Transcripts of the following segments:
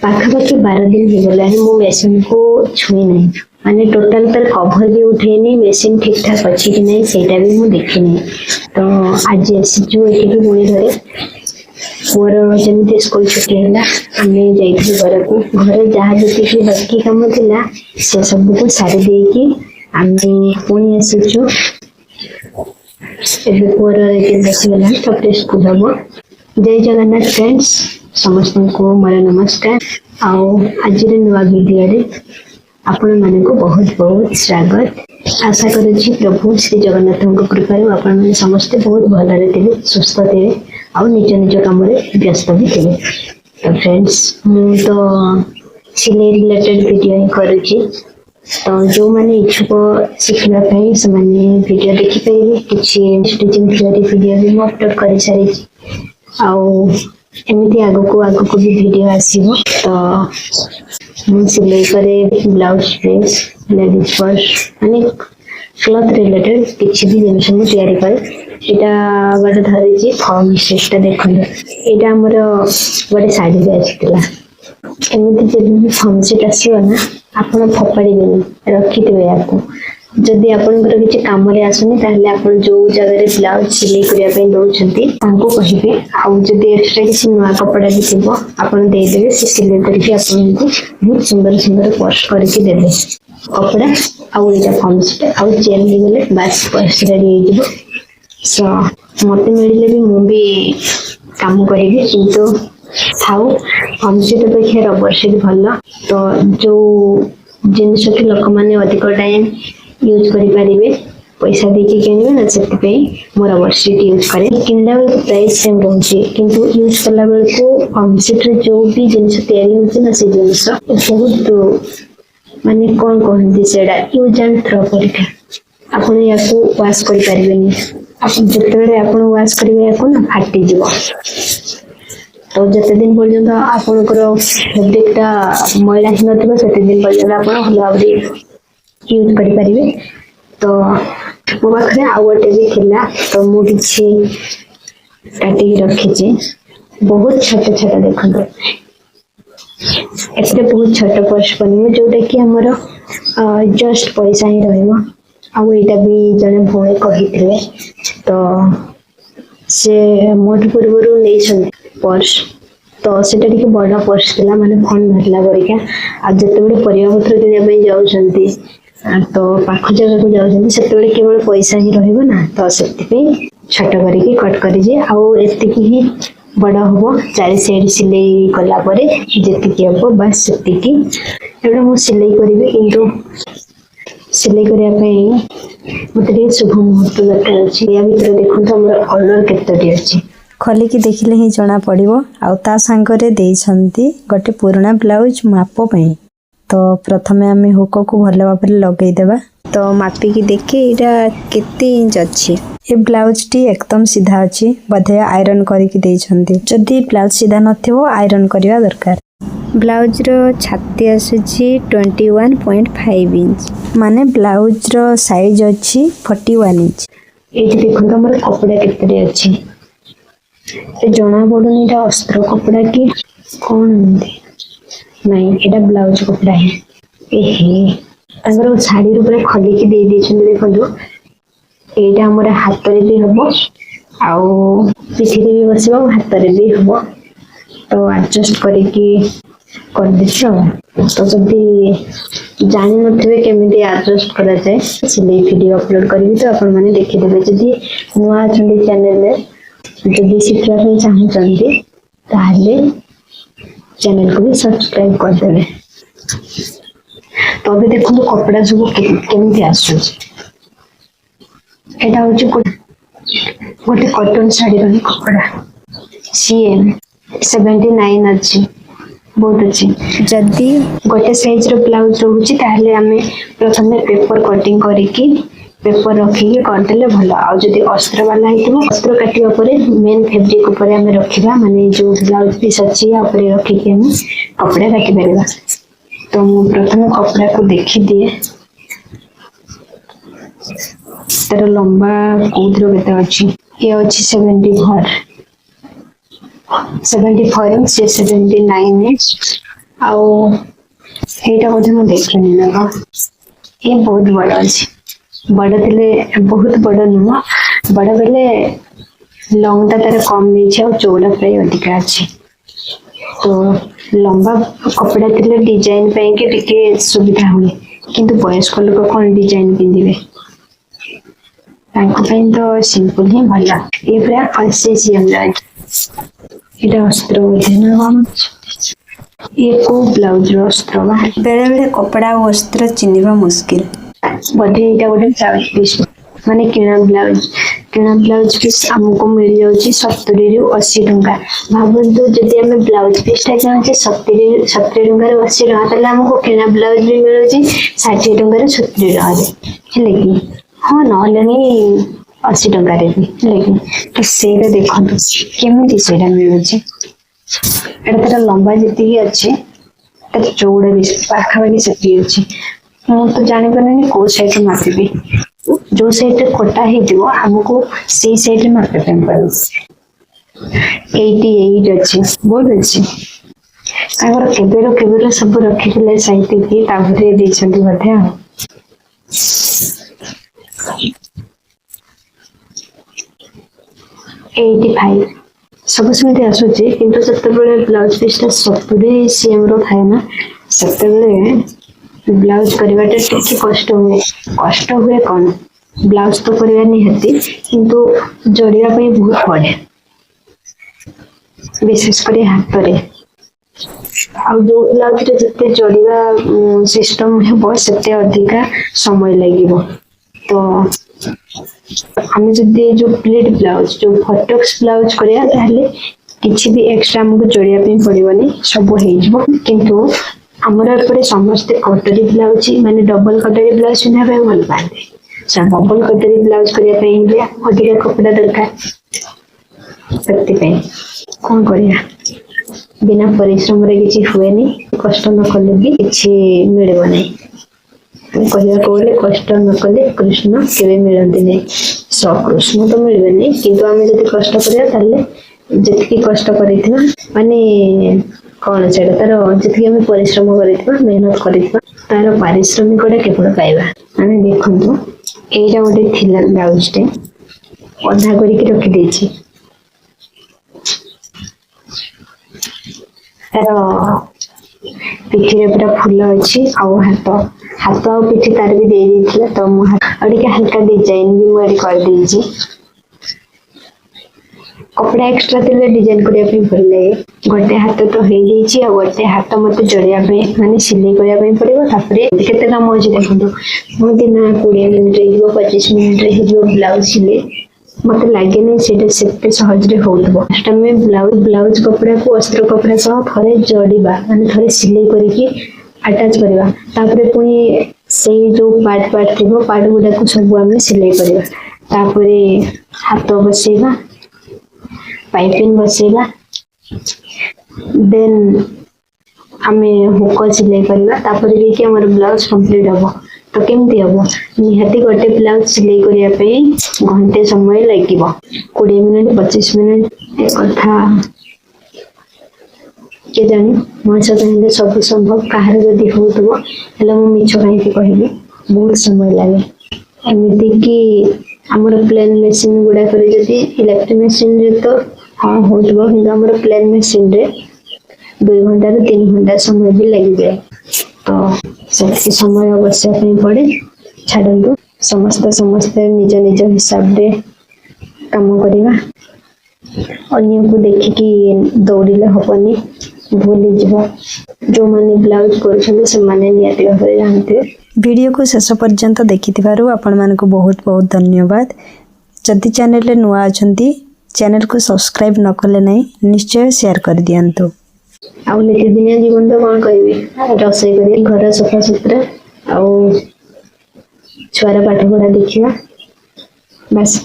पाखापाखि 12 दिन हो गला मो मेसिन को छुई नहीं माने टोटल तर कवर भी उठेनी मेसिन ठीक ठाक अच्छी कि नहीं सेटा भी मु देखिनी तो आज आसीचु एठी बुणी धरे मोर जमी स्कूल छुट्टी है आम जा घर जहाँ जी बाकी कम था से सब को सारी देकी आम पुणी आसीचु पुअर आसीगला तो स्कूल हम जय जगन्नाथ फ्रेंड्स समस्त को मोर नमस्कार आज नुआ वीडियो आपण मान को बहुत बहुत स्वागत आशा करुच्ची प्रभु श्री जगन्नाथ कृपा आपण मैंने समस्ते बहुत भलरे थे सुस्थ थे आउ निज निज कम व्यस्त भी थे तो फ्रेंड्स मु तो सिलाई रिलेटेड वीडियो ही करुच्ची तो जो मैंने इच्छुक शिखापी से वीडियो देखिपारे किसी स्टिचिंग वीडियो भी मुझे अपलोड कर सारी एमती आगक भी वीडियो आसो तो मुझे सिलाई करे ब्लाउज पीस लेडीज पर्स माने क्लथ रिलेटेड किसी भी जिन मुझे या यहाँ गोटे धरी फॉर्म स्टेजटा देखते यहाँ आमर गोटे शाढ़ी आसाला एमती जब भी फॉर्म सेट आसो ना आप फोपाड़े रखिथे या जदि आपंकर किसी कम आसुनी आप जो जगह ब्लाउज सिलाई करने दौरान कहे आदि एक्सट्रा किसी नुआ कपड़ा भी थी आपदेवे से सिलाई करके आपको बहुत सुंदर सुंदर पर्स करके देवे कपड़ा आउ यहाँ फॉर्म सेट आउ चेन हो गले बास पर्स रेडी सो मत मिले भी मुझे काम करी किंतु थाउ फॉर्म सेट अपेक्षा रबर सेट भल तो जो जिनस कि लोक मैंने अधिक टाइम यूज करें पैसा देके किनबे ना से मोर रबर सीट यूज करे किनला बेल प्राइस सेम रोचे किंतु यूज कला बेल को फॉर्म सेट रे जो भी जिनस तैयारी होचे ना से जिनस बहुत माने कौन कहंती सेडा यूज एंड थ्रो परीक्षा आपण याको वाश करि परिबेनी आपण जतबेले आपण वाश करिवे याको ना फाटी जीवो तो जते दिन पर्यंत आपनकर फैब्रिकटा मैला ही नथिबो सेते दिन पर्यंत आपण भल भाबरे यूज करि परिबे तो मो पाखे आउ गोटे भी थिला तो मु किछि काटी रखिछि बहुत छोट छोट देखंतो एते बहुत छोट पर्स बनिबो जोटा कि हमर जस्ट पैसा ही रहइबो आउ एटा भी जने भोळे कहिथिले तो से मोट पूर्वरु नै पर्स तो सेटा टिके बड़ा पर्स थिला माने फोन धरला परिका आ जते बडे परिया पत्र किने पे जाउछंती तो पाख जगह को जाउछंती सेते बडे केवल पैसा ही रहइबो ना तो सेति पे छोट करके कट करि जे आउ एति की ही बड़ा होबो चारि साइड सिलाई कला परे जेति की होबो बस सेति की एबडा मु सिलाई करिवे किंतु सिलाई करिया पे मते शुभ मुहूर्त दरकार अछि या भीतर देखु हमर ऑर्डर केतटी अछि खोलिकी देखिले ही जना पड़िबो आउ ता सांगरे देइछंती गोटे पुराना ब्लाउज माप पई तो प्रथमे आमे हुक को भल भाबरे लगेई देबा तो मापी की देखि एटा केते इंच अछि ए ब्लाउज टी एकदम सीधा अछि बधे आयरन करिकी देइछंती जदि ब्लाउज सीधा नथिबो आयरन करिवा दरकार ब्लाउज रो छाती आसुची 21.5 इंच माने ब्लाउज रो साइज अछि 41 इंच एठी देखो हमर कपड़ा केते अछि जना पड़ूनी एटा अस्त्र कपड़ा की कौन नहीं एटा ब्लाउज कपड़ा है एहे शाढ़ी ऊपर खलिकी दे देखो एटा हमर हाथ रे भी हबो आउ पिठी रे भी बसिबो हाथ रे भी हबो तो एडजस्ट करके कर दिछो तो जदी जानि नथिबे केमिति एडजस्ट करा जाय सिलाई वीडियो अपलोड करबी तो आपण माने देखि देबे जदी नुआ चंडी चैनल में जदि शिक्षा चाहते चैनल को भी सब्सक्राइब कर देवे तो अभी देखो कपड़ा सब केमती आसुच एटा होची गोटे कॉटन साड़ी रो कपड़ा सीएम 79 अछि बहुत अच्छी जदि गोटे साइज रो ब्लाउज रहउची ताहले हमें प्रथमे पेपर कटिंग करिकी पेपर रखिके करदेले भल आउ जदि अस्त्र वाला हितबो अस्त्र काटिबा परे मेन फैब्रिक ऊपर हमें रखिबा माने जो ब्लाउज पीस अछि या ऊपर रखिके हम कपड़ा काटि परबा तो मु प्रथम कपड़ा को देखि दिए तर लंबा कोद्रो केते अछि ये अछि 74 इंच 79 इंच ଆଉ ଏଇଟା ବୋଧେ ମୁଁ ଦେଖିନି ନା କଣ। ये बहुत बड़ अच्छे बड़ थे बहुत बड़ नुह बड़ बेले लंग टा तार कम नहीं चौड़ा प्राय अधिका अच्छे तो लंबा कपड़ा थे डिजाइन के सुविधा हुए किंतु वयस्क लोक कौन डिजाइन पिंधे तो सिंपल ही भल ये पूरा अलसेसियम ये अस्त्र बोधे ना कौन ये को ब्लाउज अस्त्र बेले बेले कपड़ा और वस्त्र चिन्हवा मुश्किल बोधे यहाँ गोटे ब्लाउज पीस माने किणा ब्लाउज पीस आमको मिल जाऊँ 70 ରୁ 80 टंका भावतु जदि आम ब्लाउज पीसटा चाहे 70 टंका 80 टंका ताले आमको किणा ब्लाउज भी मिलूँ 60 टंका 70 टंका है कि हाँ ना 80 टंका भी तो सेटा देखो केमी से मिलूँ एटा तार लंबा जी अच्छे चौड़ा भी पाखापाखि से अच्छे तो जानी पारे कौ साइड मापी जो साइड कटा होमको से साइड मापे पड़ो 88 अच्छे बहुत अच्छे केबेर सब रखी साइड बोधे 85 सब सेमती आसूची किंतु सेतेबेले ब्लाउज पीसटा 70 सीएम रो थाए ना सेतेबेले ब्लाउज करवाटा टिके कष्ट हुए कौन ब्लाउज तो करवा निहाती किंतु जड़िया पे बहुत पड़े विशेषकर हाथ रे आ जो ब्लाउज रे जते जड़िया सिस्टम हेबो सेते अधिका समय लागिबो तो आम जदि जो प्लेट ब्लाउज जो फटक्स ब्लाउज करिया ताहले किछि भी एक्स्ट्रा हमको जोड़िया पे पड़िबनी सब हो जिवो किंतु हमर ऊपर समस्त कटरी ब्लाउज माने डबल कटरी ब्लाउज पिन्हा पे भल पाते डबल कटरी ब्लाउज करिया पे हेले अधिक कपड़ा दरकार सत्य पे कौन करिया बिना परिश्रम रे किछि हुएनी कष्ट न कले भी किछि मिलबो नै कहया कहले कष्ट न कले कृष्ण केवे मिलती नहीं सकृष्ण तो मिलबे नहीं किंतु आम जब कष्ट करिया ताले जितकी कष्ट करिथिबा माने कौन से तार जी आम परिश्रम कर मेहनत कर तार पारिश्रमिकटा केवल पाइबा माने देखो यहीटा गोटे थिला ब्लाउजटे अधा करके रखी तार पिठी पूरा फुल अच्छी आउ हाथ हाथ आ पिठी तार भी दे देथिला तो मु अडिके हल्का डिजाइन भी मु कर देछि कपड़ा एक्स्ट्रा थे डिजाइन करने भल लगे गोटे हाथ तो हो जाइए आ गोटे हाथ मत जोड़िया माने सिलाई करने पड़ो केते काम अच्छे देखो मुझे ना 20 मिनट 25 मिनट ब्लाउज सिले मत लगे नहीं से सहज होस्ट ब्लाउज कपड़ा को अस्त्र कपड़ा सह थे जोड़ा माने थे सिलाई करके अटैच करवा पुणी से जो पार्ट थी पार्ट गुड़ा सब आम सिलाई करवा हाथ बसैबा पाइपिंग बसैबा देन आमे हुक सिलाई करवा तापर हमर ब्लाउज कंप्लीट हम तो केमती हम निहाती गोटे ब्लाउज सिलाई करने घंटे समय लगे 20 मिनट 25 मिनट एक कथा के जानी मଣିଷ चाहे सब संभव कहार जदि हो मिछ कहीं कहली बहुत समय लगे एमती कि आमर प्लेन मेसीन गुड़ाक इलेक्ट्रिक मेसीन रे तो हाँ हो प्लेन मेसीन रे 2 घंटा 3 घंटा समय भी लगी जाए तो से समय बसा पड़े छाड़ू समस्ते निज निज हिसाब रे काम करवा अन्य को देखिकी दौड़े हबनी भूली जो माने ब्लाउज कर जानते वीडियो को शेष पर्यंत देखिथिबारु आपण मानको बहुत बहुत धन्यवाद जदि चैनल नुआ अछंती चैनल को सब्सक्राइब न कले नहीं निश्चय शेयर कर दियंतु आउ नितिदिनिया जीवन तो कौन कहबी रसोई कर घर सफा सुतरा आउ छुआर पाठ पढ़ा देखिया बस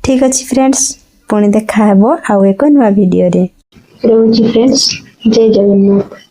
ठीक अछि फ्रेंड्स पुणी देखा हेबो आउ एक नुआ वीडियो रे रोजी फ्रेंड्स जय जगन्नाथ।